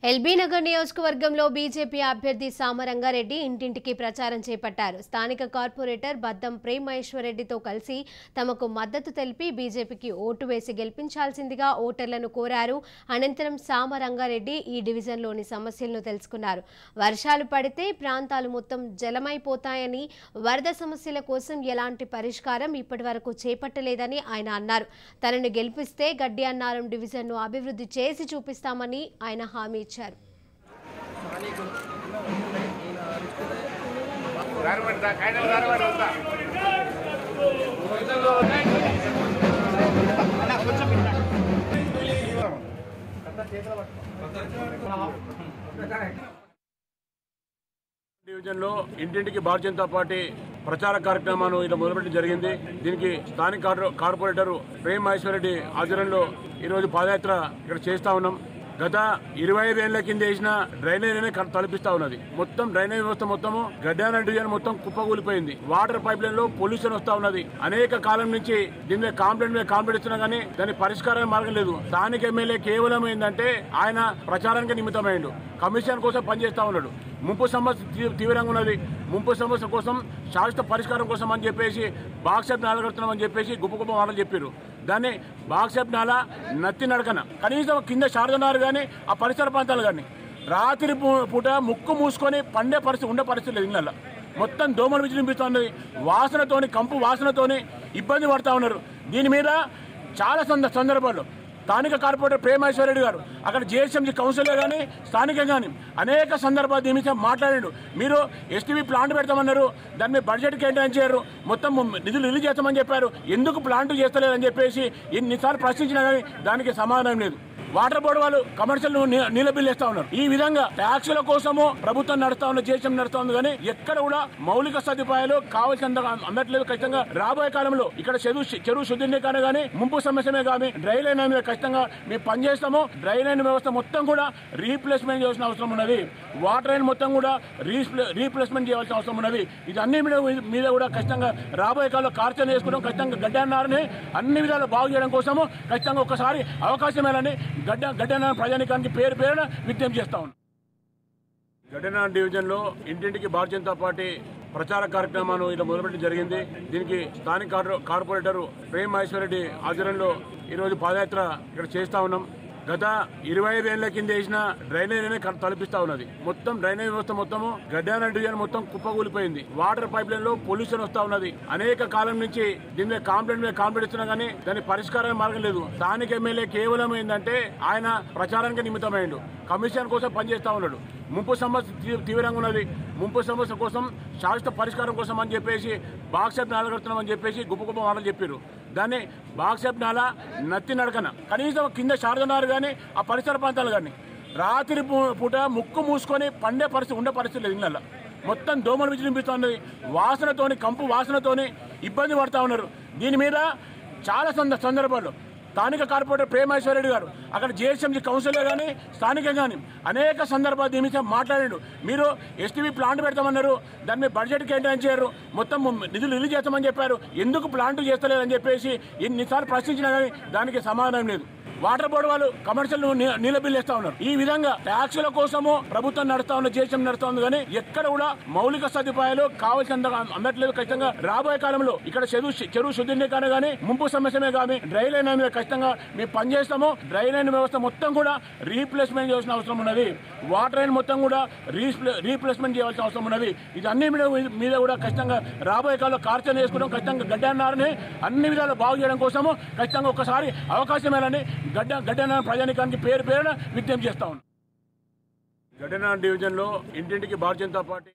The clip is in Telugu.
ఎల్బీ నగర్ నియోజకవర్గంలో బీజేపీ అభ్యర్థి సామరంగారెడ్డి ఇంటింటికి ప్రచారం చేపట్టారు. స్థానిక కార్పొరేటర్ బద్దం ప్రేమ్ మహేశ్వరరెడ్డితో కలిసి తమకు మద్దతు తెలిపి బీజేపీకి ఓటు వేసి గెలిపించాల్సిందిగా ఓటర్లను కోరారు. అనంతరం సామరంగారెడ్డి ఈ డివిజన్లోని సమస్యలను తెలుసుకున్నారు. వర్షాలు పడితే ప్రాంతాలు మొత్తం జలమైపోతాయని, వరద సమస్యల కోసం ఎలాంటి పరిష్కారం ఇప్పటివరకు చేపట్టలేదని ఆయన అన్నారు. తనను గెలిపిస్తే గడ్డి అన్నారం డివిజన్ను అభివృద్ధి చేసి చూపిస్తామని ఆయన హామీ ఇచ్చారు. డివిజన్లో ఇంటింటికి భారతీయ జనతా పార్టీ ప్రచార కార్యక్రమాన్ని ఇలా మొదలుపెట్టడం జరిగింది. దీనికి స్థానిక కార్పొరేటర్ ప్రేమ్ మహేశ్వరరెడ్డి ఆధ్వర్యంలో ఈరోజు పాదయాత్ర ఇక్కడ చేస్తా ఉన్నాం. గత 25 ఏళ్ల కింద వేసిన డ్రైనేజ్ అనేది తలపిస్తా ఉన్నది. మొత్తం డ్రైనేజ్ వ్యవస్థ మొత్తము గడ్డాన డివిజన్ మొత్తం కుప్పకూలిపోయింది. వాటర్ పైప్ లైన్ లో పొల్యూషన్ వస్తా ఉన్నది. అనేక కాలం నుంచి దీని మీద కాంప్లైంట్ ఇస్తున్నా గానీ దాని పరిష్కారం మార్గం లేదు. స్థానిక ఎమ్మెల్యే కేవలం ఏంటంటే ఆయన ప్రచారానికి నిమిత్తమైండు, కమిషన్ కోసం పనిచేస్తా ఉన్నాడు. ముంపు సమస్య తీవ్రంగా ఉన్నది. ముంపు సమస్య కోసం శాశ్వత పరిష్కారం కోసం అని చెప్పేసి బాక్సెప్ నాల కడుతున్నామని చెప్పేసి గొప్ప మాటలు చెప్పారు. దాన్ని బాక్సెప్ నాల నత్తి నడకన కనీసం కింద శారదనారు కానీ ఆ పరిసర ప్రాంతాలు కానీ రాత్రి పూట ముక్కు మూసుకొని పండే పరిస్థితి ఉండే పరిస్థితి లేదు. ఇళ్ళల్లో మొత్తం దోమలు విజృంభిస్తున్నది. వాసనతోని కంపు వాసనతోని ఇబ్బంది పడుతూ ఉన్నారు. దీని మీద చాలా సందర్భాల్లో స్థానిక కార్పొరేటర్ ప్రేమ్ మహేశ్వరరెడ్డి గారు అక్కడ జిహెచ్ఎంసీ కౌన్సిలర్ కానీ స్థానికంగా కానీ అనేక సందర్భాలు దీని మీద మాట్లాడాడు. మీరు ఎస్టీవీ ప్లాంట్ పెడతామన్నారు, దాని మీద బడ్జెట్ కేటాయించారు, మొత్తం నిధులు రిలీజ్ చేస్తామని చెప్పారు. ఎందుకు ప్లాంట్ చేస్తలేదని చెప్పేసి ఎన్నిసార్లు ప్రశ్నించినా కానీ దానికి సమాధానం లేదు. వాటర్ బోర్డు వాళ్ళు కమర్షియల్ నీళ్ళ బిల్లు వేస్తా ఉన్నారు. ఈ విధంగా ట్యాక్సుల కోసము ప్రభుత్వం నడుస్తా ఉన్న జిహెచ్ఎం నడుస్తా ఉంది. కానీ ఎక్కడ కూడా మౌలిక సదుపాయాలు కావాల్సినంత అందట్లేదు. ఖచ్చితంగా రాబోయే కాలంలో ఇక్కడ చెరువు శుద్ధీకరణ కానీ ముంపు సమస్యమే కానీ డ్రై లైన్ మీద ఖచ్చితంగా మేము పనిచేస్తాము. డ్రై లైన్ వ్యవస్థ మొత్తం కూడా రీప్లేస్మెంట్ చేయాల్సిన అవసరం ఉన్నది. వాటర్ లైన్ మొత్తం కూడా రీప్లేస్మెంట్ చేయాల్సిన అవసరం ఉన్నది. ఇది అన్ని మీద కూడా ఖచ్చితంగా రాబోయే కాలంలో కార్చన చేసుకుంటాం. ఖచ్చితంగా గడ్డన్నారని అన్ని విధాలు బాగు చేయడం కోసము ఖచ్చితంగా ఒకసారి అవకాశం ఇవ్వాలని గడ్డన ప్రజానికానికి పేరున విజ్ఞప్తి చేస్తా ఉన్నాం. గడ్డన డివిజన్లో ఇంటింటికి భారతీయ జనతా పార్టీ ప్రచార కార్యక్రమాన్ని ఇలా మొదలుపెట్టడం జరిగింది. దీనికి స్థానిక కార్పొరేటర్ ప్రేమ్ మహేశ్వరరెడ్డి ఆధ్వర్యంలో ఈరోజు పాదయాత్ర ఇక్కడ చేస్తా ఉన్నాం. గత 25 ఏళ్ల కింద వేసిన డ్రైనేజ్ అనేది తలపిస్తా ఉన్నది. మొత్తం డ్రైనేజ్ వ్యవస్థ మొత్తము గడ్డాన డివిజన్ మొత్తం కుప్పకూలిపోయింది. వాటర్ పైప్ లైన్ లో పొల్యూషన్ వస్తా ఉన్నది. అనేక కాలం నుంచి దీని మీద కాంప్లైంట్ ఇస్తున్నా గానీ దాని పరిష్కారం మార్గం లేదు. స్థానిక ఎమ్మెల్యే కేవలం ఏంటంటే ఆయన ప్రచారానికి నిమిత్తమైండు, కమిషన్ కోసం పనిచేస్తా ఉన్నాడు. ముంపు సమస్య తీవ్రంగా ఉన్నది. ముంపు సమస్య కోసం శాశ్వత పరిష్కారం కోసం అని చెప్పేసి బాక్సెప్ నాల కడుతున్నామని చెప్పేసి గొప్ప మాటలు చెప్పారు. దాన్ని బాక్సెప్ నాల నత్తి నడకన కనీసం కింద శారదనారు కానీ ఆ పరిసర ప్రాంతాలు కానీ రాత్రి పూట ముక్కు మూసుకొని పండే పరిస్థితి ఉండే పరిస్థితి లేదు. ఇళ్ళల్లో మొత్తం దోమలు విజృంభిస్తున్నది. వాసనతోని కంపు వాసనతోని ఇబ్బంది పడుతూ ఉన్నారు. దీని మీద చాలా సందర్భాల్లో స్థానిక కార్పొరేటర్ ప్రేమ్ మహేశ్వరరెడ్డి గారు అక్కడ జిహెచ్ఎంసీ కౌన్సిలర్ కానీ స్థానికంగా కానీ అనేక సందర్భాలు దీని మీద మాట్లాడాడు. మీరు ఎస్టీవీ ప్లాంట్ పెడతామన్నారు, దాని మీద బడ్జెట్ కేటాయించారు, మొత్తం నిధులు రిలీజ్ చేస్తామని చెప్పారు. ఎందుకు ప్లాంట్ చేస్తలేదని చెప్పేసి ఎన్నిసార్లు ప్రశ్నించినా కానీ దానికి సమాధానం లేదు. వాటర్ బోర్డు వాళ్ళు కమర్షియల్ నీళ్ళ బిల్లు వేస్తా ఉన్నారు. ఈ విధంగా ట్యాక్సుల కోసము ప్రభుత్వం నడుస్తా ఉన్న జిహెచ్ఎం నడుస్తా ఉంది. కానీ ఎక్కడ కూడా మౌలిక సదుపాయాలు కావాల్సినంత అందట్లేదు. ఖచ్చితంగా రాబోయే కాలంలో ఇక్కడ చెరువు శుద్ధీకరణ కానీ ముంపు సమస్యమే కానీ డ్రై లైన్ మీద ఖచ్చితంగా మేము పనిచేస్తాము. డ్రై లైన్ వ్యవస్థ మొత్తం కూడా రీప్లేస్మెంట్ చేయాల్సిన అవసరం ఉన్నది. వాటర్ లైన్ మొత్తం కూడా రీప్లేస్మెంట్ చేయాల్సిన అవసరం ఉన్నది. ఇది అన్ని మీద కూడా ఖచ్చితంగా రాబోయే కాలంలో కార్చన చేసుకుంటాం. ఖచ్చితంగా గడ్డన్నారని అన్ని విధాలు బాగు చేయడం కోసము ఖచ్చితంగా ఒకసారి అవకాశం ఇవ్వాలని గడ్డన ప్రజానికానికి పేరున విజ్ఞప్తి చేస్తా ఉన్నాం. గడ్డన డివిజన్లో ఇంటింటికి భారతీయ జనతా పార్టీ